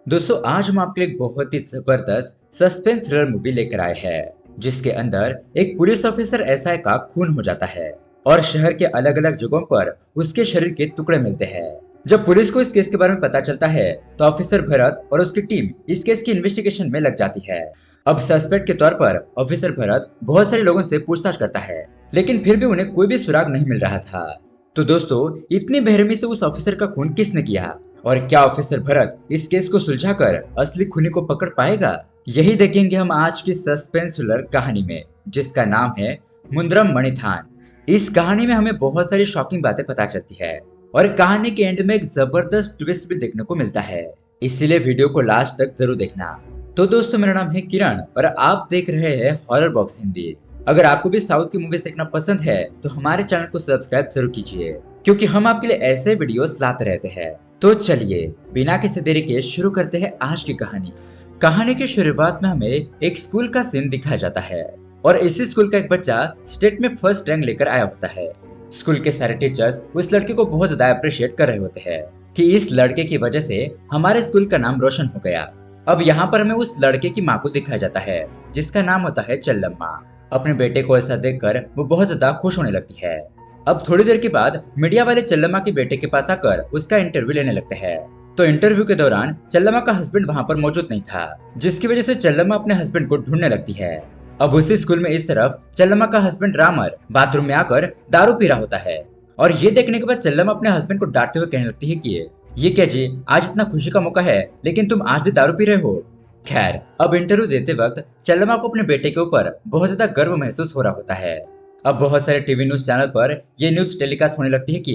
दोस्तों आज हम आपके लिए एक बहुत ही जबरदस्त सस्पेंस थ्रिलर मूवी लेकर आए हैं जिसके अंदर एक पुलिस ऑफिसर एसआई का खून हो जाता है और शहर के अलग अलग जगहों पर उसके शरीर के टुकड़े मिलते हैं। जब पुलिस को इस केस के बारे में पता चलता है तो ऑफिसर भरत और उसकी टीम इस केस की इन्वेस्टिगेशन में लग जाती है। अब सस्पेक्ट के तौर पर ऑफिसर भरत बहुत सारे लोगों से पूछताछ करता है, लेकिन फिर भी उन्हें कोई भी सुराग नहीं मिल रहा था। तो दोस्तों इतनी बेरहमी से उस ऑफिसर का खून किसने किया और क्या ऑफिसर भरत इस केस को सुलझाकर असली खूनी को पकड़ पाएगा? यही देखेंगे हम आज की सस्पेंस थ्रिलर कहानी में जिसका नाम है मुंद्रम मणिथान। इस कहानी में हमें बहुत सारी शॉकिंग बातें पता चलती है और कहानी के एंड में एक जबरदस्त ट्विस्ट भी देखने को मिलता है, इसीलिए वीडियो को लास्ट तक जरूर देखना। तो दोस्तों मेरा नाम है किरण और आप देख रहे हैं हॉरर बॉक्स हिंदी। अगर आपको भी साउथ की मूवीज देखना पसंद है तो हमारे चैनल को सब्सक्राइब जरूर कीजिए क्योंकि हम आपके लिए ऐसे वीडियोस लाते रहते हैं। तो चलिए बिना किसी देरी के शुरू करते हैं आज की कहानी। कहानी की शुरुआत में हमें एक स्कूल का सीन दिखाया जाता है और इसी स्कूल का एक बच्चा स्टेट में फर्स्ट रैंक लेकर आया होता है। स्कूल के सारे टीचर्स उस लड़के को बहुत ज्यादा अप्रिशिएट कर रहे होते हैं कि इस लड़के की वजह से हमारे स्कूल का नाम रोशन हो गया। अब यहाँ पर हमें उस लड़के की माँ को दिखाया जाता है जिसका नाम होता है चल्लम्मा। अपने बेटे को ऐसा देखकर वो बहुत ज्यादा खुश होने लगती है। अब थोड़ी देर के बाद मीडिया वाले चल्लम्मा के बेटे के पास आकर उसका इंटरव्यू लेने लगते हैं। तो इंटरव्यू के दौरान चल्लम्मा का हस्बैंड वहाँ पर मौजूद नहीं था, जिसकी वजह से चल्लम्मा अपने हस्बैंड को ढूंढने लगती है। अब उसी स्कूल में इस तरफ चल्लम्मा का हस्बैंड रामर बाथरूम में आकर दारू पी रहा होता है और ये देखने के बाद चल्लम्मा अपने हस्बैंड को डांटते हुए कहने लगती है कि ये क्या जी, आज इतना खुशी का मौका है लेकिन तुम आज भी दारू पी रहे हो। खैर अब इंटरव्यू देते वक्त चल्लम्मा को अपने बेटे के ऊपर बहुत ज्यादा गर्व महसूस हो रहा होता है। अब बहुत सारे टीवी न्यूज चैनल पर ये न्यूज टेलीकास्ट होने लगती है कि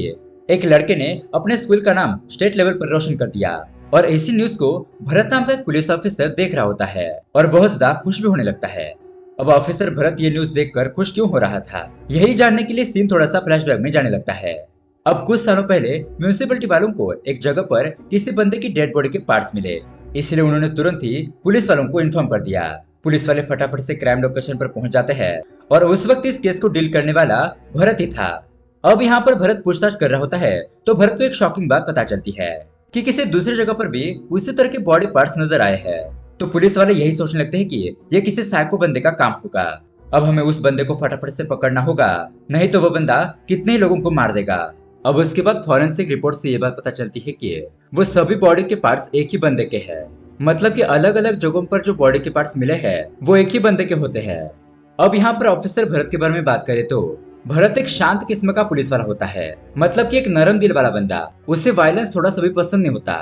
एक लड़के ने अपने स्कूल का नाम स्टेट लेवल पर रोशन कर दिया और इसी न्यूज को भरत नाम का एक पुलिस ऑफिसर देख रहा होता है और बहुत ज्यादा खुश भी होने लगता है। अब ऑफिसर भरत ये न्यूज देखकर खुश क्यों हो रहा था, यही जानने के लिए सीन थोड़ा सा फ्लैशबैक में जाने लगता है। अब कुछ सालों पहले म्यूनिसिपैलिटी वालों को एक जगह पर किसी बंदे की डेड बॉडी के पार्ट्स मिले, इसलिए उन्होंने तुरंत ही पुलिस वालों को इन्फॉर्म कर दिया। पुलिस वाले फटाफट से क्राइम लोकेशन पर पहुंच जाते हैं और उस वक्त इस केस को डील करने वाला भरत ही था। अब यहाँ पर भरत पूछताछ कर रहा होता है तो भरत को एक शॉकिंग बात पता चलती है कि किसी दूसरी जगह पर भी उसी तरह के बॉडी पार्ट्स नजर आए हैं। तो पुलिस वाले यही सोचने लगते हैं कि ये किसी साइको बंदे का काम होगा। अब हमें उस बंदे को फटाफट से पकड़ना होगा, नहीं तो वो बंदा कितने ही लोगों को मार देगा। अब उसके बाद फॉरेंसिक रिपोर्ट से ये बात पता चलती है कि वो सभी बॉडी के पार्ट्स एक ही बंदे के हैं, मतलब कि अलग अलग जगहों पर जो बॉडी के पार्ट्स मिले हैं वो एक ही बंदे के होते हैं। अब यहाँ पर ऑफिसर भरत के बारे में बात करें तो भरत एक शांत किस्म का पुलिस वाला होता है, मतलब कि एक नरम दिल वाला बंदा, उसे वायलेंस थोड़ा सा भी पसंद नहीं होता।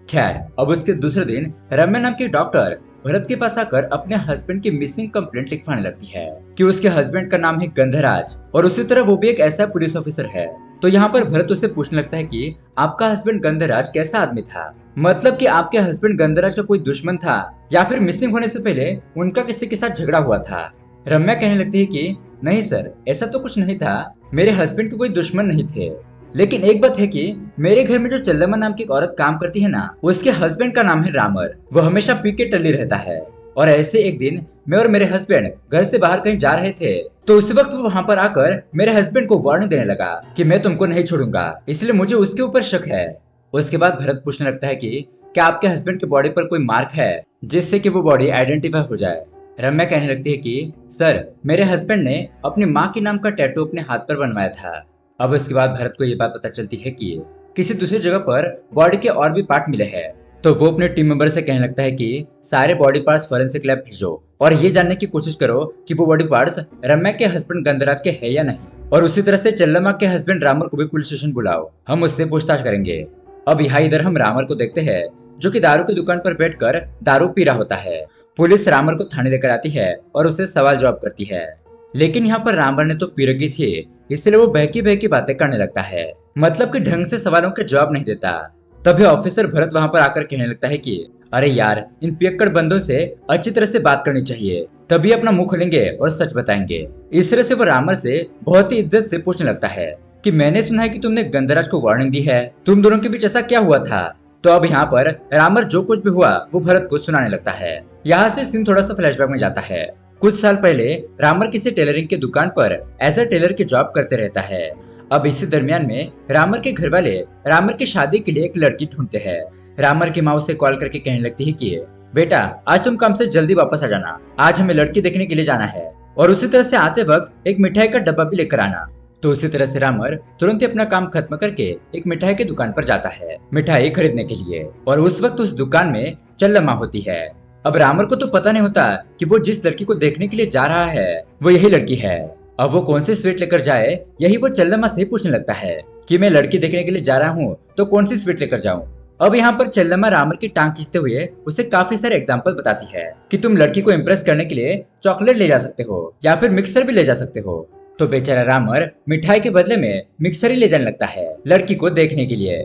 खैर अब उसके दूसरे दिन रम्या नाम की डॉक्टर भरत के पास आकर अपने हस्बैंड की मिसिंग कंप्लेंट लिखवाने लगती है कि उसके हस्बैंड का नाम है गंधराज और उसी तरह वो भी एक ऐसा पुलिस ऑफिसर है। तो यहाँ पर भरत उससे पूछने लगता है कि आपका हस्बैंड गंधराज कैसा आदमी था, मतलब कि आपके हस्बैंड गंधराज का कोई दुश्मन था या फिर मिसिंग होने से पहले उनका किसी के साथ झगड़ा हुआ था। रम्या कहने लगती है कि नहीं सर, ऐसा तो कुछ नहीं था, मेरे हस्बैंड के कोई दुश्मन नहीं थे, लेकिन एक बात है कि मेरे घर में जो चल्लम्मा नाम की एक औरत काम करती है ना, उसके हस्बैंड का नाम है रामर, वो हमेशा पी के टल्ली रहता है। और ऐसे एक दिन मैं और मेरे हस्बैंड घर से बाहर कहीं जा रहे थे तो उस वक्त वो वहाँ पर आकर मेरे हस्बैंड को वार्निंग देने लगा कि मैं तुमको नहीं छोड़ूंगा, इसलिए मुझे उसके ऊपर शक है। उसके बाद भरत पूछने लगता है कि क्या आपके हस्बैंड के बॉडी पर कोई मार्क है जिससे कि वो बॉडी आइडेंटिफाई हो जाए। रम्या कहने लगती है कि सर, मेरे हस्बैंड ने अपनी माँ के नाम का टैटू अपने हाथ पर बनवाया था। अब उसके बाद भरत को ये बात पता चलती है कि किसी दूसरी जगह पर बॉडी के और भी पार्ट मिले हैं, तो वो अपने टीम मेंबर से कहने लगता है कि सारे बॉडी पार्ट्स फॉरेंसिक लैब भेजो और ये जानने की कोशिश करो कि वो बॉडी पार्ट्स रम्या के हस्बैंड गंधराज के हैं या नहीं। और उसी तरह से चल्लम्मा के हस्बैंड रामर को भी पुलिस स्टेशन बुलाओ, हम उससे पूछताछ करेंगे। अब यहाँ इधर हम रामर को देखते हैं जो कि दारू की दुकान पर बैठकर दारू पी रहा होता है। पुलिस रामर को थाने लेकर आती है और उससे सवाल जवाब करती है, लेकिन यहाँ पर रामर ने तो पी रखी थी, इसलिए वो बहकी बहकी बातें करने लगता है, मतलब कि ढंग से सवालों के जवाब नहीं देता। तभी ऑफिसर भरत वहाँ पर आकर कहने लगता है कि अरे यार, इन पियक्कड़ बंदों से अच्छी तरह से बात करनी चाहिए, तभी अपना मुंह खोलेंगे और सच बताएंगे। इस तरह से वो रामर से बहुत ही इज्जत से पूछने लगता है कि मैंने सुना है कि तुमने गंधराज को वार्निंग दी है, तुम दोनों के बीच ऐसा क्या हुआ था। तो अब यहाँ पर रामर जो कुछ भी हुआ वो भरत को सुनाने लगता है। यहाँ से सीन थोड़ा सा फ्लैशबैक में जाता है। कुछ साल पहले रामर किसी टेलरिंग की दुकान पर एज अ टेलर की जॉब करते रहता है। अब इसी दरमियान में रामर के घर वाले रामर की शादी के लिए एक लड़की ढूंढते हैं, रामर की माँ उसे कॉल करके कहने लगती है कि बेटा आज तुम काम से जल्दी वापस आ जाना, आज हमें लड़की देखने के लिए जाना है, और उसी तरह से आते वक्त एक मिठाई का डब्बा भी लेकर आना। तो उसी तरह से रामर तुरंत ही अपना काम खत्म करके एक मिठाई की दुकान पर जाता है मिठाई खरीदने के लिए, और उस वक्त उस दुकान में चल्लम्मा होती है। अब रामर को तो पता नहीं होता कि वो जिस लड़की को देखने के लिए जा रहा है वो यही लड़की है। अब वो कौन सी स्वीट लेकर जाए यही वो चल्लम्मा से पूछने लगता है कि मैं लड़की देखने के लिए जा रहा हूँ तो कौन सी स्वीट लेकर जाऊँ। अब यहाँ पर चल्लम्मा रामर की टांग खींचते हुए उसे काफी सारे एग्जाम्पल बताती है कि तुम लड़की को इम्प्रेस करने के लिए चॉकलेट ले जा सकते हो या फिर मिक्सर भी ले जा सकते हो। तो बेचारा रामर मिठाई के बदले में मिक्सर ही ले जाने लगता है लड़की को देखने के लिए।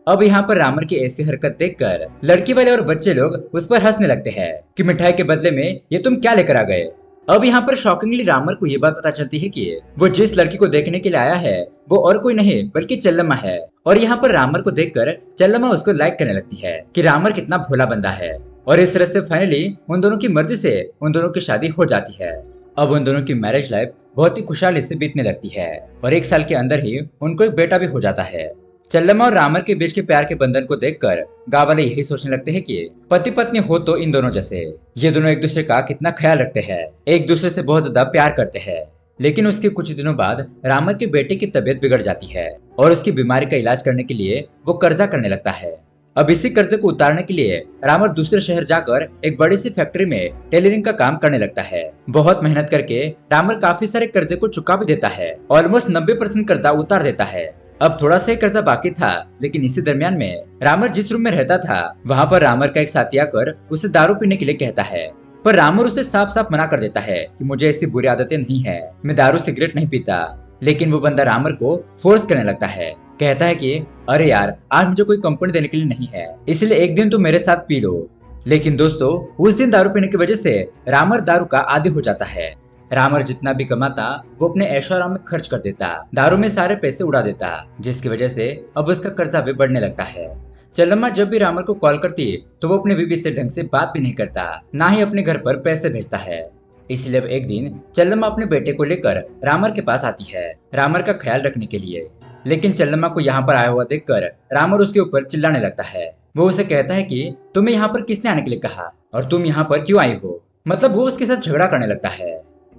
अब यहाँ पर रामर की ऐसी हरकत देखकर लड़की वाले और बच्चे लोग उस पर हंसने लगते हैं कि मिठाई के बदले में ये तुम क्या लेकर आ गए। अब यहाँ पर शॉकिंगली रामर को ये बात पता चलती है कि वो जिस लड़की को देखने के लिए आया है वो और कोई नहीं बल्कि चल्लम्मा है। और यहाँ पर रामर को देखकर चल्लम्मा उसको लाइक करने लगती है कि रामर कितना भोला बंदा है। और इस तरह से फाइनली उन दोनों की मर्जी से उन दोनों की शादी हो जाती है। अब उन दोनों की मैरिज लाइफ बहुत ही खुशहाली से बीतने लगती है और एक साल के अंदर ही उनको एक बेटा भी हो जाता है। चल्लम्मा और रामर के बीच के प्यार के बंधन को देखकर गांव वाले यही सोचने लगते हैं कि पति पत्नी हो तो इन दोनों जैसे। ये दोनों एक दूसरे का कितना ख्याल रखते हैं, एक दूसरे से बहुत ज्यादा प्यार करते हैं। लेकिन उसके कुछ दिनों बाद रामर के बेटे की तबीयत बिगड़ जाती है और उसकी बीमारी का इलाज करने के लिए वो कर्जा करने लगता है। अब इसी कर्जे को उतारने के लिए रामर दूसरे शहर जाकर एक बड़ी सी फैक्ट्री में टेलरिंग का काम करने लगता है। बहुत मेहनत करके रामर काफी सारे कर्जे को चुका भी देता है, ऑलमोस्ट 90% कर्जा उतार देता है। अब थोड़ा सा ही कर्जा बाकी था, लेकिन इसी दरमियान में रामर जिस रूम में रहता था वहाँ पर रामर का एक साथी आकर उसे दारू पीने के लिए कहता है, पर रामर उसे साफ साफ मना कर देता है कि मुझे ऐसी बुरी आदतें नहीं है, मैं दारू सिगरेट नहीं पीता। लेकिन वो बंदा रामर को फोर्स करने लगता है, कहता है कि अरे यार आज मुझे कोई कंपनी देने के लिए नहीं है, इसलिए एक दिन तुम मेरे साथ पी लो। लेकिन दोस्तों उस दिन दारू पीने की वजह से रामर दारू का आदी हो जाता है। रामर जितना भी कमाता वो अपने ऐशो आराम में खर्च कर देता, दारू में सारे पैसे उड़ा देता, जिसकी वजह से अब उसका कर्जा भी बढ़ने लगता है। चल्लम्मा जब भी रामर को कॉल करती तो वो अपने बीवी से ढंग से बात भी नहीं करता, ना ही अपने घर पर पैसे भेजता है। इसलिए अब एक दिन चल्लम्मा अपने बेटे को लेकर रामर के पास आती है रामर का ख्याल रखने के लिए। लेकिन चल्लम्मा को यहाँ पर आया हुआ देखकर रामर उसके ऊपर चिल्लाने लगता है। वो उसे कहता है कि तुम्हें यहाँ पर किसने आने के लिए कहा और तुम यहाँ पर क्यों आई हो, मतलब वो उसके साथ झगड़ा करने लगता है।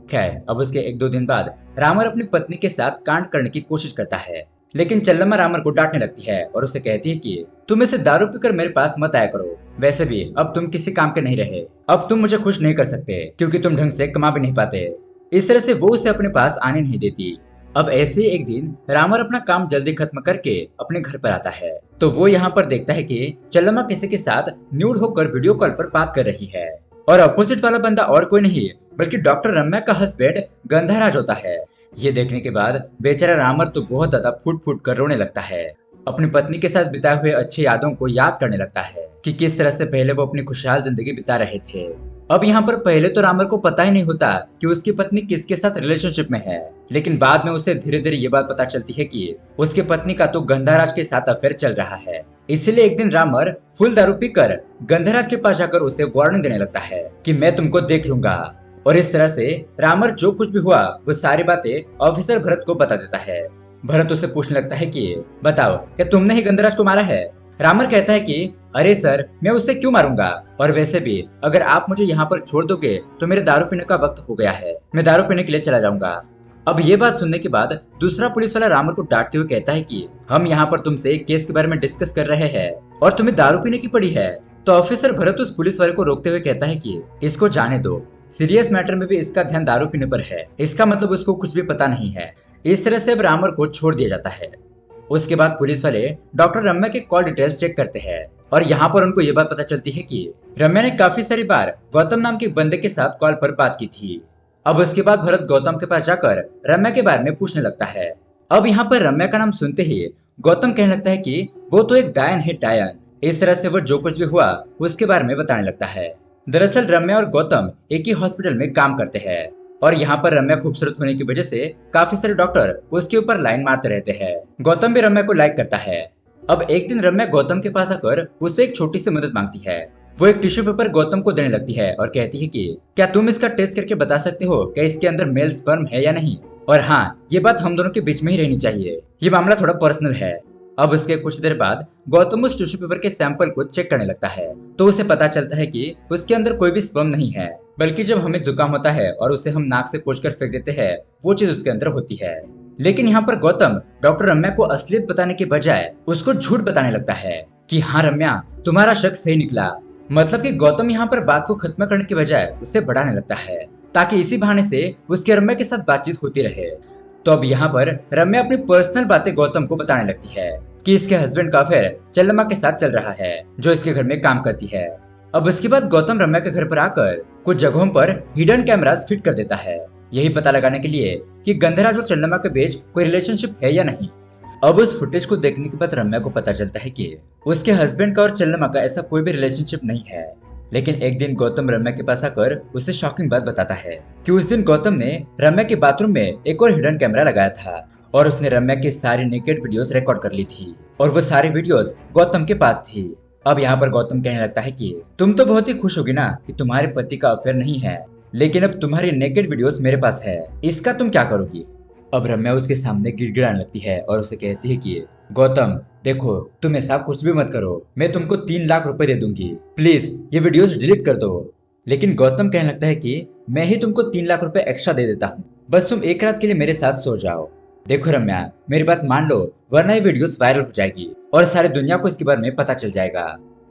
खैर अब उसके 1-2 दिन बाद रामर अपनी पत्नी के साथ कांड करने की कोशिश करता है, लेकिन चल्लम्मा रामर को डांटने लगती है और उसे कहती है कि तुम ऐसे दारू पीकर मेरे पास मत आया करो, वैसे भी अब तुम किसी काम के नहीं रहे, अब तुम मुझे खुश नहीं कर सकते क्योंकि तुम ढंग से कमा भी नहीं पाते। इस तरह से वो उसे अपने पास आने नहीं देती। अब ऐसे ही एक दिन रामर अपना काम जल्दी खत्म करके अपने घर पर आता है तो वो यहाँ पर देखता है कि चल्लम्मा किसी के साथ न्यूड होकर वीडियो कॉल पर बात कर रही है, और अपोजिट वाला बंदा और कोई नहीं बल्कि डॉक्टर रम्या का हस्बैंड गंधराज होता है। ये देखने के बाद बेचारा रामर तो बहुत ज्यादा फूट फूट कर रोने लगता है, अपनी पत्नी के साथ बिताए हुए अच्छी यादों को याद करने लगता है कि किस तरह से पहले वो अपनी खुशहाल जिंदगी बिता रहे थे। अब यहाँ पर पहले तो रामर को पता ही नहीं होता कि उसकी पत्नी किसके साथ रिलेशनशिप में है, लेकिन बाद में उसे धीरे धीरे ये बात पता चलती है कि उसकी पत्नी का तो गंधराज के साथ अफेयर चल रहा है। इसलिए एक दिन रामर फुल दारू पीकर गंधराज के पास जाकर उसे वार्निंग देने लगता है कि मैं तुमको देख लूंगा। और इस तरह से रामर जो कुछ भी हुआ वो सारी बातें ऑफिसर भरत को बता देता है। भरत उसे पूछने लगता है कि बताओ क्या तुमने ही गंधराज को मारा है। रामर कहता है कि अरे सर मैं उससे क्यों मारूंगा, और वैसे भी अगर आप मुझे यहाँ पर छोड़ दोगे तो मेरे दारू पीने का वक्त हो गया है, मैं दारू पीने के लिए चला जाऊंगा। अब ये बात सुनने के बाद दूसरा पुलिस वाला रामर को डांटते हुए कहता है कि हम यहाँ पर तुमसे केस के बारे में डिस्कस कर रहे हैं और तुम्हें दारू पीने की पड़ी है। तो ऑफिसर भरत उस पुलिस वाले को रोकते हुए कहता है कि इसको जाने दो, सीरियस मैटर में भी इसका ध्यान दारू पीने पर है, इसका मतलब उसको कुछ भी पता नहीं है। इस तरह से अब रामर को छोड़ दिया जाता है। उसके बाद पुलिस वाले डॉक्टर रम्या के कॉल डिटेल्स चेक करते हैं और यहाँ पर उनको ये बात पता चलती है कि रम्या ने काफी सारी बार गौतम नाम के बंदे के साथ कॉल पर बात की थी। अब उसके बाद भरत गौतम के पास जाकर रम्या के बारे में पूछने लगता है। अब यहाँ पर रम्या का नाम सुनते ही गौतम कहने लगता है कि वो तो एक डायन है, डायन। इस तरह से वो जो कुछ भी हुआ उसके बारे में बताने लगता है। दरअसल रम्या और गौतम एक ही हॉस्पिटल में काम करते हैं और यहाँ पर रम्या खूबसूरत होने की वजह से काफी सारे डॉक्टर उसके ऊपर लाइन मारते रहते हैं। गौतम भी रम्या को लाइक करता है। अब एक दिन रम्या गौतम के पास आकर उससे एक छोटी सी मदद मांगती है। वो एक टिश्यू पेपर गौतम को देने लगती है और कहती है कि क्या तुम इसका टेस्ट करके बता सकते हो क्या इसके अंदर मेल स्पर्म है या नहीं, और हाँ ये बात हम दोनों के बीच में ही रहनी चाहिए, ये मामला थोड़ा पर्सनल है। अब उसके कुछ देर बाद गौतम उस टिश्यू पेपर के सैंपल को चेक करने लगता है, तो उसे पता चलता है कि उसके अंदर कोई भी स्पर्म नहीं है, बल्कि जब हमें जुकाम होता है और उसे हम नाक से पोंछकर फेंक देते हैं, वो चीज उसके अंदर होती है। लेकिन यहाँ पर गौतम डॉक्टर रम्या को असलियत बताने के बजाय उसको झूठ बताने लगता है कि हाँ रम्या, तुम्हारा शक सही निकला। मतलब कि गौतम यहाँ पर बात को खत्म करने के बजाय उसे बढ़ाने लगता है, ताकि इसी बहाने से उसके रम्या के साथ बातचीत होती रहे। तो अब यहाँ पर रम्या अपनी पर्सनल बातें गौतम को बताने लगती है कि इसके हस्बैंड का अफेयर चंद्रमा के साथ चल रहा है, जो इसके घर में काम करती है। अब उसके बाद गौतम रम्या के घर पर आकर कुछ जगहों पर हिडन कैमरास फिट कर देता है, यही पता लगाने के लिए कि गंधराज और चंद्रमा के बीच कोई रिलेशनशिप है या नहीं। अब उस फुटेज को देखने के बाद रम्या को पता चलता है कि उसके हस्बैंड का और चंद्रमा का ऐसा कोई भी रिलेशनशिप नहीं है। लेकिन एक दिन गौतम रम्या के पास आकर उसे शॉकिंग बात बताता है कि उस दिन गौतम ने रम्या के बाथरूम में एक और हिडन कैमरा लगाया था और उसने रम्या की सारी नेकेड वीडियोस रिकॉर्ड कर ली थी और वो सारी वीडियोस गौतम के पास थी। अब यहाँ पर गौतम कहने लगता है कि तुम तो बहुत ही खुश होगी ना कि तुम्हारे पति का अफेयर नहीं है, लेकिन अब तुम्हारी नेकेड वीडियोस मेरे पास है, इसका तुम क्या करोगी। अब रम्या उसके सामने गिड़गिड़ाने लगती है और उसे कहती है कि गौतम देखो, तुम ऐसा कुछ भी मत करो, मैं तुमको 3 लाख रुपए दे दूंगी, प्लीज ये वीडियोस डिलीट कर दो। लेकिन गौतम कहने लगता है कि मैं ही तुमको 3 लाख रुपए एक्स्ट्रा दे देता हूँ, बस तुम एक रात के लिए मेरे साथ सो जाओ। देखो रम्या, मेरी बात मान लो, वरना ये वीडियोस वायरल हो जाएगी और सारी दुनिया को इसके बारे में पता चल जाएगा।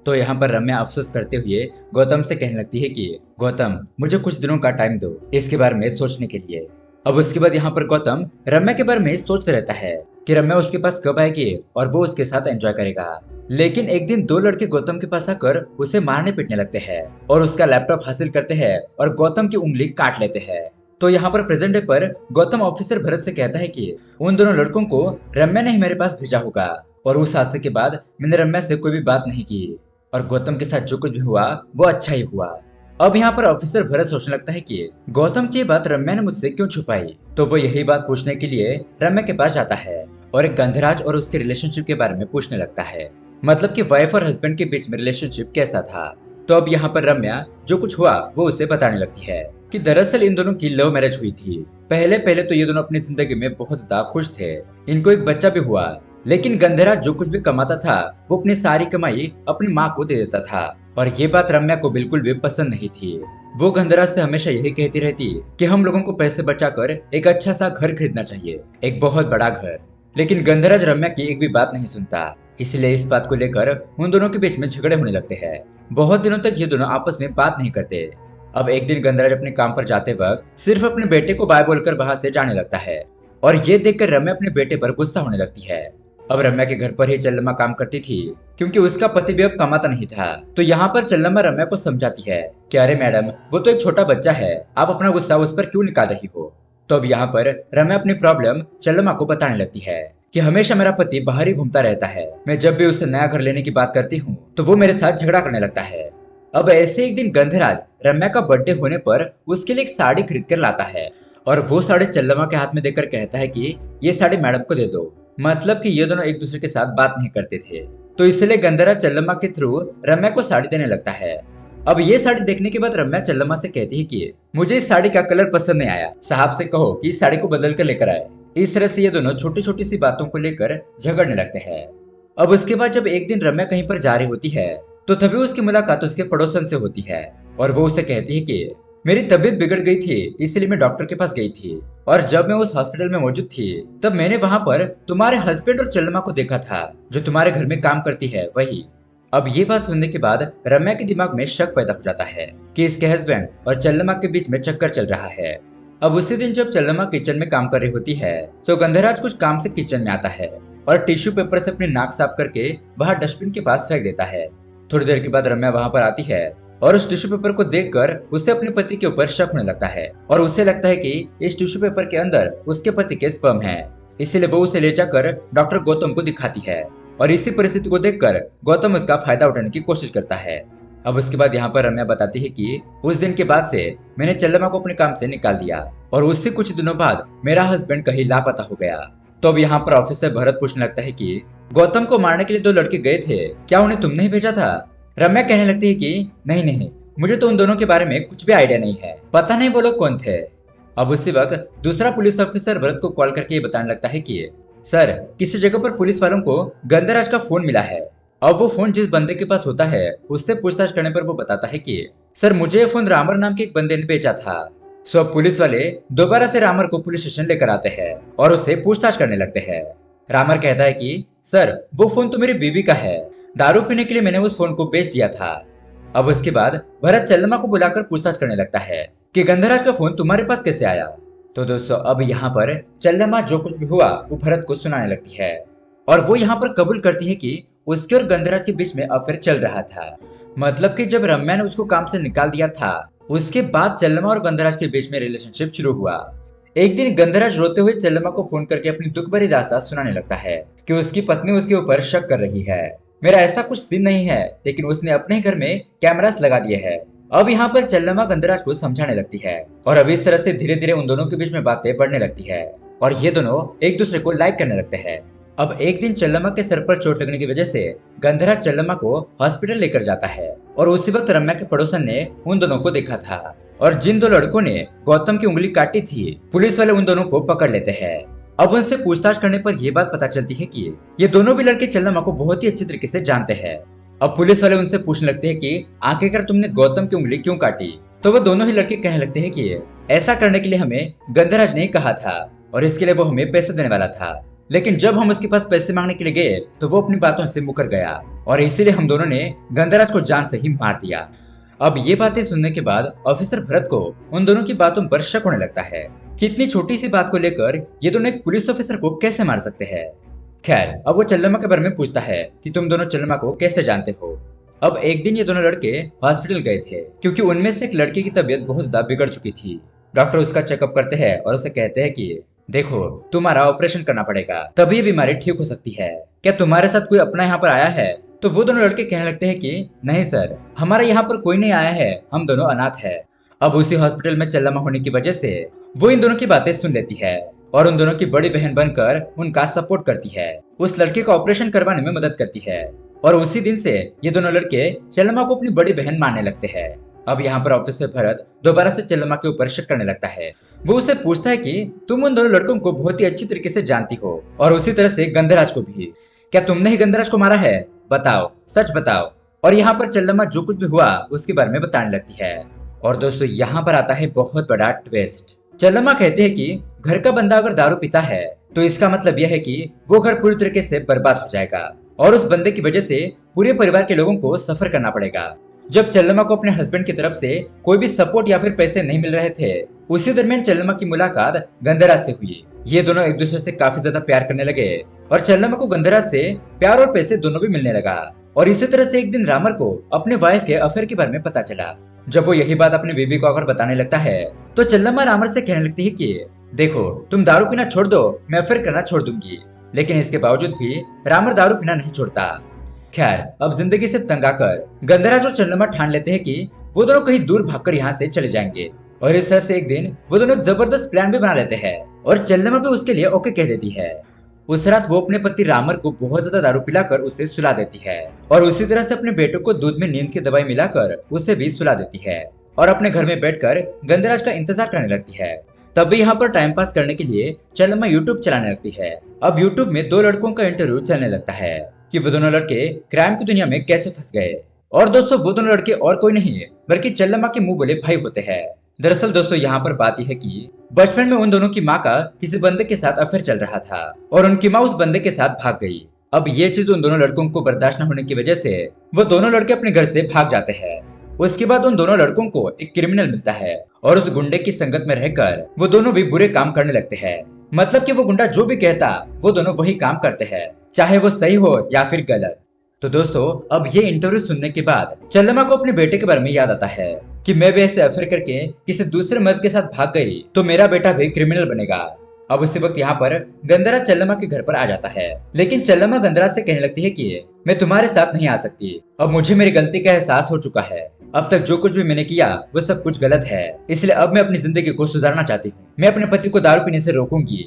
तो यहाँ पर रम्या अफसोस करते हुए गौतम से कहने लगती है कि गौतम, मुझे कुछ दिनों का टाइम दो इसके बारे में सोचने के लिए। अब उसके बाद यहाँ पर गौतम रम्या के बारे में सोचते रहता है कि रम्या उसके पास कब आएगी और वो उसके साथ एंजॉय करेगा। लेकिन एक दिन 2 लड़के गौतम के पास आकर उसे मारने पीटने लगते हैं और उसका लैपटॉप हासिल करते हैं और गौतम की उंगली काट लेते हैं। तो यहाँ पर प्रेजेंट डे पर गौतम ऑफिसर भरत से कहता है कि उन दोनों लड़कों को रम्या ने ही मेरे पास भेजा होगा और उस हादसे के बाद मैंने रम्या से कोई भी बात नहीं की और गौतम के साथ जो कुछ भी हुआ वो अच्छा ही हुआ। अब यहाँ पर ऑफिसर भरत सोचने लगता है कि गौतम की बात रम्या ने मुझसे क्यों छुपाई, तो वो यही बात पूछने के लिए रम्या के पास जाता है और एक गंधराज और उसके रिलेशनशिप के बारे में पूछने लगता है, मतलब कि वाइफ और हस्बैंड के बीच में रिलेशनशिप कैसा था। तो अब यहाँ पर रम्या जो कुछ हुआ वो उसे बताने लगती है कि दरअसल इन दोनों की लव मैरिज हुई थी। पहले पहले तो ये दोनों अपनी जिंदगी में बहुत ज्यादा खुश थे, इनको एक बच्चा भी हुआ। लेकिन गंधराज जो कुछ भी कमाता था वो अपनी सारी कमाई अपनी माँ को दे देता था और ये बात रम्या को बिल्कुल भी पसंद नहीं थी। वो गंधराज से हमेशा यही कहती रहती कि हम लोगों को पैसे बचाकर एक अच्छा सा घर खरीदना चाहिए, एक बहुत बड़ा घर। लेकिन गंधराज रम्या की एक भी बात नहीं सुनता, इसलिए इस बात को लेकर उन दोनों के बीच में झगड़े होने लगते हैं। बहुत दिनों तक ये दोनों आपस में बात नहीं करते। अब एक दिन गंधराज अपने काम पर जाते वक्त सिर्फ अपने बेटे को बाय बोलकर वहां से जाने लगता है और ये देखकर रम्या अपने बेटे पर गुस्सा होने लगती है। अब रम्या के घर पर ही चंद्रमा काम करती थी क्योंकि उसका पति भी अब कमाता नहीं था। तो यहाँ पर चंद्रमा रम्या को समझाती है कि अरे मैडम, वो तो एक छोटा बच्चा है, आप अपना गुस्सा उस पर क्यों निकाल रही हो। तो अब यहाँ पर रम्या अपनी प्रॉब्लम चंद्रमा को बताने लगती है कि हमेशा मेरा पति बाहर ही घूमता रहता है, मैं जब भी उसे नया घर लेने की बात करती हूँ तो वो मेरे साथ झगड़ा करने लगता है। अब ऐसे एक दिन गंधराज रम्या का बर्थडे होने पर उसके लिए एक साड़ी खरीद कर लाता है और वो साड़ी चंद्रमा के हाथ में देकर कहता है कि ये साड़ी मैडम को दे दो। मतलब कि ये दोनों एक दूसरे के साथ बात नहीं करते थे, तो इसलिए गंधराज चंद्रमा के थ्रू रम्या को साड़ी देने लगता है। अब ये साड़ी देखने के बाद रम्या चंद्रमा से कहती है कि मुझे इस साड़ी का कलर पसंद नहीं आया, साहब से कहो कि इस साड़ी को बदल कर लेकर आए। इस तरह से ये दोनों छोटी छोटी सी बातों को लेकर झगड़ने लगते हैं। अब उसके बाद जब एक दिन रम्या कहीं पर जा रही होती है तो तभी उसकी मुलाकात उसके पड़ोसन से होती है और वो उसे कहती है कि मेरी तबीयत बिगड़ गई थी, इसलिए मैं डॉक्टर के पास गई थी और जब मैं उस हॉस्पिटल में मौजूद थी तब मैंने वहां पर तुम्हारे हस्बैंड और चंद्रमा को देखा था, जो तुम्हारे घर में काम करती है वही। अब ये बात सुनने के बाद रम्या के दिमाग में शक पैदा हो जाता है कि इसके हस्बैंड और चंद्रमा के बीच में चक्कर चल रहा है। अब उसी दिन जब चंद्रमा किचन में काम कर रही होती है तो गंधराज कुछ काम से किचन में आता है और टिश्यू पेपर से अपनी नाक साफ करके वहां डस्टबिन के पास फेंक देता है। थोड़ी देर के बाद रम्या वहां पर आती है और उस टिश्यू पेपर को देखकर उसे अपने पति के ऊपर शक होने लगता है और उसे लगता है कि इस टिश्यू पेपर के अंदर उसके पति के स्पर्म है। इसलिए वो उसे ले जाकर डॉक्टर गौतम को दिखाती है और इसी परिस्थिति को देखकर गौतम उसका फायदा उठाने की कोशिश करता है। अब उसके बाद यहाँ पर रम्या बताती है कि उस दिन के बाद से मैंने चंद्रमा को अपने काम से निकाल दिया और उससे कुछ दिनों बाद मेरा हस्बैंड कहीं लापता हो गया। तो अब यहाँ पर ऑफिसर भरत पूछने लगता है कि गौतम को मारने के लिए 2 लड़के गए थे, क्या उन्हें तुमने ही भेजा था। रम्या कहने लगती है कि नहीं नहीं, मुझे तो उन दोनों के बारे में कुछ भी आइडिया नहीं है, पता नहीं वो लोग कौन थे। अब उसी वक्त दूसरा पुलिस ऑफिसर भरत को कॉल करके ये बताने लगता है कि सर, किसी जगह पर पुलिस वालों को गंधराज का फोन मिला है। अब वो फोन जिस बंदे के पास होता है उससे पूछताछ करने पर वो बताता है कि सर, मुझे ये फोन रामर नाम के एक बंदे ने बेचा था। सो अब पुलिस वाले दोबारा से रामर को पुलिस स्टेशन लेकर आते हैं और उससे पूछताछ करने लगते हैं। रामर कहता है कि सर, वो फोन तो मेरी बीवी का है, दारू पीने के लिए मैंने उस फोन को बेच दिया था। अब उसके बाद भरत चंद्रमा को बुलाकर पूछताछ करने लगता है कि गंधराज का फोन तुम्हारे पास कैसे आया। तो दोस्तों, अब यहाँ पर चंद्रमा जो कुछ भी हुआ वो भरत को सुनाने लगती है और वो यहाँ पर कबूल करती है कि उसके और गंधराज के बीच में अफेयर चल रहा था। मतलब कि जब रम्या ने उसको काम से निकाल दिया था उसके बाद चंद्रमा और गंधराज के बीच में रिलेशनशिप शुरू हुआ। एक दिन गंधराज रोते हुए चंद्रमा को फोन करके अपनी दुख भरी दास्तां सुनाने लगता है कि उसकी पत्नी उसके ऊपर शक कर रही है। मेरा ऐसा कुछ सीन नहीं है, लेकिन उसने अपने ही घर में कैमरास लगा दिए हैं। अब यहाँ पर चंद्रमा गंधराज को समझाने लगती है और अब इस तरह से धीरे धीरे उन दोनों के बीच में बातें बढ़ने लगती है और ये दोनों एक दूसरे को लाइक करने लगते हैं। अब एक दिन चंद्रमा के सर पर चोट लगने की वजह से गंधराज चंद्रमा को हॉस्पिटल लेकर जाता है और उसी वक्त रम्या के पड़ोसन ने उन दोनों को देखा था और जिन दो लड़कों ने गौतम की उंगली काटी थी, पुलिस वाले उन दोनों को पकड़ लेते हैं। अब उनसे पूछताछ करने पर यह बात पता चलती है कि ये दोनों भी लड़के चंद्रमा को बहुत ही अच्छी तरीके से जानते हैं। अब पुलिस वाले उनसे पूछने लगते हैं कि आखिरकार तुमने गौतम की उंगली क्यों काटी। तो वो दोनों ही लड़के कहने लगते हैं कि ऐसा करने के लिए हमें गंधराज ने कहा था और इसके लिए वो हमें पैसे देने वाला था, लेकिन जब हम उसके पास पैसे मांगने के लिए गए तो वो अपनी बातों से मुकर गया और इसीलिए हम दोनों ने गंधराज को जान से ही मार दिया। अब ये बातें सुनने के बाद ऑफिसर भरत को उन दोनों की बातों पर शक होने लगता है कि इतनी छोटी सी बात को लेकर ये दोनों एक पुलिस ऑफिसर को कैसे मार सकते हैं। खैर, अब वो चंद्रमा के बारे में पूछता है कि तुम दोनों चंद्रमा को कैसे जानते हो। अब एक दिन ये दोनों लड़के हॉस्पिटल गए थे क्योंकि उनमें से एक लड़के की तबीयत बहुत ज्यादा बिगड़ चुकी थी। डॉक्टर उसका चेकअप करते हैं और उसे कहते हैं कि देखो, तुम्हारा ऑपरेशन करना पड़ेगा, तभी ये बीमारी ठीक हो सकती है। क्या तुम्हारे साथ कोई अपना यहाँ पर आया है? तो वो दोनों लड़के कहने लगते हैं कि नहीं सर, हमारे यहाँ पर कोई नहीं आया है, हम दोनों अनाथ है। अब उसी हॉस्पिटल में चंद्रमा होने की वजह से वो इन दोनों की बातें सुन लेती है और उन दोनों की बड़ी बहन बनकर उनका सपोर्ट करती है, उस लड़के का ऑपरेशन करवाने में मदद करती है और उसी दिन से ये दोनों लड़के चंद्रमा को अपनी बड़ी बहन मानने लगते हैं। अब यहाँ पर ऑफिसर भरत दोबारा से चंद्रमा के ऊपर शक करने लगता है। वो उसे पूछता है कि तुम उन दोनों लड़कों को बहुत ही अच्छी तरीके से जानती हो और उसी तरह से गंधराज को भी। क्या तुमने ही गंधराज को मारा है? बताओ, सच बताओ। और यहाँ पर चंद्रमा जो कुछ भी हुआ उसके बारे में बताने लगती है। और दोस्तों, यहाँ पर आता है बहुत बड़ा ट्विस्ट। चंद्रमा कहते हैं कि घर का बंदा अगर दारू पीता है तो इसका मतलब यह है कि वो घर पूरी तरीके से बर्बाद हो जाएगा और उस बंदे की वजह से पूरे परिवार के लोगों को सफर करना पड़ेगा। जब चंद्रमा को अपने हस्बैंड की तरफ से कोई भी सपोर्ट या फिर पैसे नहीं मिल रहे थे, उसी दरमियान चंद्रमा की मुलाकात गंधराज से हुई। ये दोनों एक दूसरे से काफी ज्यादा प्यार करने लगे और चंद्रमा को गंधराज से प्यार और पैसे दोनों भी मिलने लगा। और इसी तरह से एक दिन रामर को अपने वाइफ के अफेयर के बारे में पता चला। जब वो यही बात अपनी बीवी को अगर बताने लगता है तो चंद्रमा रामर से कहने लगती है कि देखो, तुम दारू पीना छोड़ दो, मैं अफेयर करना छोड़ दूंगी। लेकिन इसके बावजूद भी रामर दारू पीना नहीं छोड़ता। खैर, अब जिंदगी से तंग आकर गंधराज और चंद्रमा ठान लेते हैं कि वो दोनों कहीं दूर भागकर यहाँ से चले जाएंगे और इस तरह से एक दिन वो दोनों एक जबरदस्त प्लान भी बना लेते हैं और चंद्रमा भी उसके लिए ओके कह देती है। उस रात वो अपने पति रामर को बहुत ज्यादा दारू पिलाकर उसे सुला देती है और उसी तरह से अपने बेटों को दूध में नींद की दवाई मिलाकर उसे भी सुला देती है और अपने घर में बैठकर गंधराज का इंतजार करने लगती है। तभी यहाँ पर टाइम पास करने के लिए चंद्रमा यूट्यूब चलाने लगती है। अब यूट्यूब में दो लड़कों का इंटरव्यू चलने लगता है कि वो दोनों लड़के क्राइम की दुनिया में कैसे फंस गए। और दोस्तों, वो दोनों लड़के और कोई नहीं बल्कि चंद्रमा के मुंह बोले भाई होते हैं। दरअसल दोस्तों, यहाँ पर बात यह है कि बचपन में उन दोनों की माँ का किसी बंदे के साथ अफेयर चल रहा था और उनकी माँ उस बंदे के साथ भाग गई। अब ये चीज उन दोनों लड़कों को बर्दाश्त न होने की वजह से वो दोनों लड़के अपने घर से भाग जाते हैं। उसके बाद उन दोनों लड़कों को एक क्रिमिनल मिलता है और उस गुंडे की संगत में रहकर वो दोनों भी बुरे काम करने लगते हैं। मतलब कि वो गुंडा जो भी कहता वो दोनों वही काम करते हैं, चाहे वो सही हो या फिर गलत। तो दोस्तों, अब ये इंटरव्यू सुनने के बाद चंद्रमा को अपने बेटे के बारे में याद आता है कि मैं भी ऐसे अफेयर करके किसी दूसरे मर्द के साथ भाग गई तो मेरा बेटा भी क्रिमिनल बनेगा। अब उसी वक्त यहाँ पर गंधराज चंद्रमा के घर पर आ जाता है, लेकिन चंद्रमा गंधराज से कहने लगती है कि मैं तुम्हारे साथ नहीं आ सकती, अब मुझे मेरी गलती का एहसास हो चुका है। अब तक जो कुछ भी मैंने किया वो सब कुछ गलत है, इसलिए अब मैं अपनी जिंदगी को सुधारना चाहती हूँ। मैं अपने पति को दारू पीने से रोकूंगी।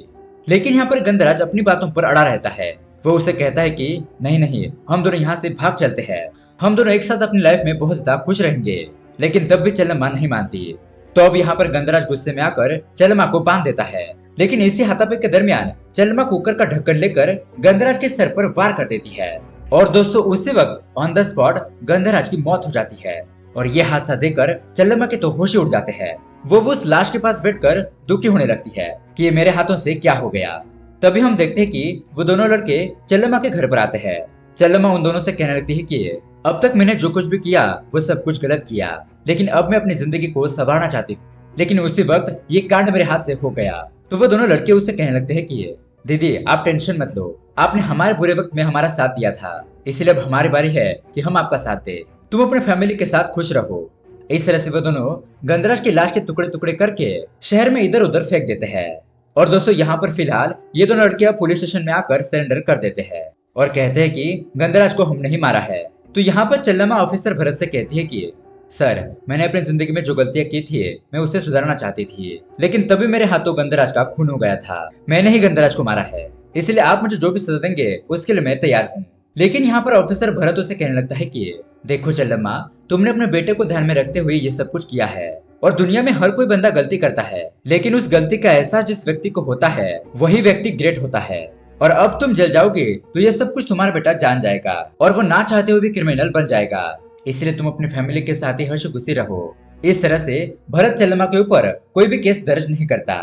लेकिन यहाँ पर गंधराज अपनी बातों पर अड़ा रहता है। वो उसे कहता है कि नहीं नहीं, हम दोनों यहाँ से भाग चलते हैं, हम दोनों एक साथ अपनी लाइफ में बहुत ज्यादा खुश रहेंगे। लेकिन तब भी चंद्रमा नहीं मानती। तो अब यहाँ पर गंधराज गुस्से में आकर चंद्रमा को बांध देता है लेकिन इसी हाथापाई के दरमियान चंद्रमा कुकर का ढक्कन लेकर गंधराज के सर पर वार कर देती है और दोस्तों उसी वक्त ऑन द स्पॉट गंधराज की मौत हो जाती है। और ये हादसा देखकर चंद्रमा के तो होश ही उड़ जाते हैं। वो उस लाश के पास बैठकर दुखी होने लगती है कि ये मेरे हाथों से क्या हो गया। तभी हम देखते हैं कि वो दोनों लड़के चंद्रमा के घर पर आते हैं। चंद्रमा उन दोनों से कहने लगती है कि अब तक मैंने जो कुछ भी किया वो सब कुछ गलत किया, लेकिन अब मैं अपनी जिंदगी को संवारना चाहती हूँ। लेकिन उसी वक्त ये कांड मेरे हाथ से हो गया। तो वो दोनों लड़के उससे कहने लगते हैं कि दीदी आप टेंशन मत लो, आपने हमारे बुरे वक्त में हमारा साथ दिया था, इसलिए अब हमारी बारी है कि हम आपका साथ दे। तुम अपने फैमिली के साथ खुश रहो। इस तरह से वो दोनों गंधराज की लाश के टुकड़े टुकड़े करके शहर में इधर उधर फेंक देते हैं। और दोस्तों यहाँ पर फिलहाल ये दोनों लड़कियां पुलिस स्टेशन में आकर सरेंडर कर देते हैं और कहते हैं कि गंधराज को हम नहीं मारा है। तो यहाँ पर चंद्रमा ऑफिसर भरत से कहती है कि सर मैंने अपनी जिंदगी में जो गलतियां की थी मैं उसे सुधारना चाहती थी, लेकिन तभी मेरे हाथों गंधराज का खून हो गया था। मैंने ही गंधराज को मारा है, इसलिए आप मुझे जो भी सजा देंगे उसके लिए मैं तैयार हूँ। लेकिन यहाँ पर ऑफिसर भरत उसे कहने लगता है कि देखो चंद्रमा, तुमने अपने बेटे को ध्यान में रखते हुए ये सब कुछ किया है और दुनिया में हर कोई बंदा गलती करता है, लेकिन उस गलती का एहसास जिस व्यक्ति को होता है वही व्यक्ति ग्रेट होता है। और अब तुम जल जाओगे तो ये सब कुछ तुम्हारा बेटा जान जाएगा और वो ना चाहते हुए भी क्रिमिनल बन जाएगा, इसलिए तुम अपनी फैमिली के साथ ही हंसी खुशी रहो। इस तरह से भरत चंद्रमा के ऊपर कोई भी केस दर्ज नहीं करता।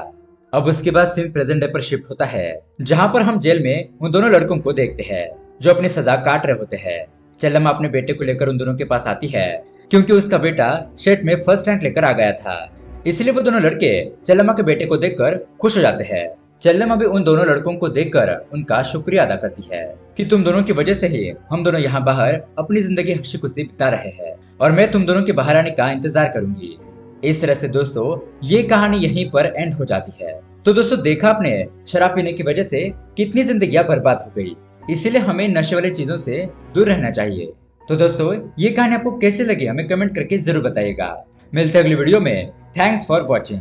अब उसके बाद सीन प्रेजेंट डे पर शिफ्ट होता है, जहाँ पर हम जेल में उन दोनों लड़कों को देखते हैं जो अपनी सजा काट रहे होते हैं। चंद्रमा अपने बेटे को लेकर उन दोनों के पास आती है क्योंकि उसका बेटा सेट में फर्स्ट रैंक लेकर आ गया था, इसलिए वो दोनों लड़के चंद्रमा के बेटे को देखकर खुश हो जाते हैं। चंद्रमा भी उन दोनों लड़कों को देखकर उनका शुक्रिया अदा करती है कि तुम दोनों की वजह से ही हम दोनों यहाँ बाहर अपनी जिंदगी हंसी खुशी बिता रहे हैं और मैं तुम दोनों के बाहर आने का इंतजार करूंगी। इस तरह से दोस्तों ये कहानी यहीं पर एंड हो जाती है। तो दोस्तों देखा आपने शराब पीने की वजह से कितनी जिंदगियां बर्बाद हो गई, इसीलिए हमें नशे वाली चीजों से दूर रहना चाहिए। तो दोस्तों ये कहानी आपको कैसे लगी हमें कमेंट करके जरूर बताइएगा। मिलते हैं अगली वीडियो में। Thanks for watching.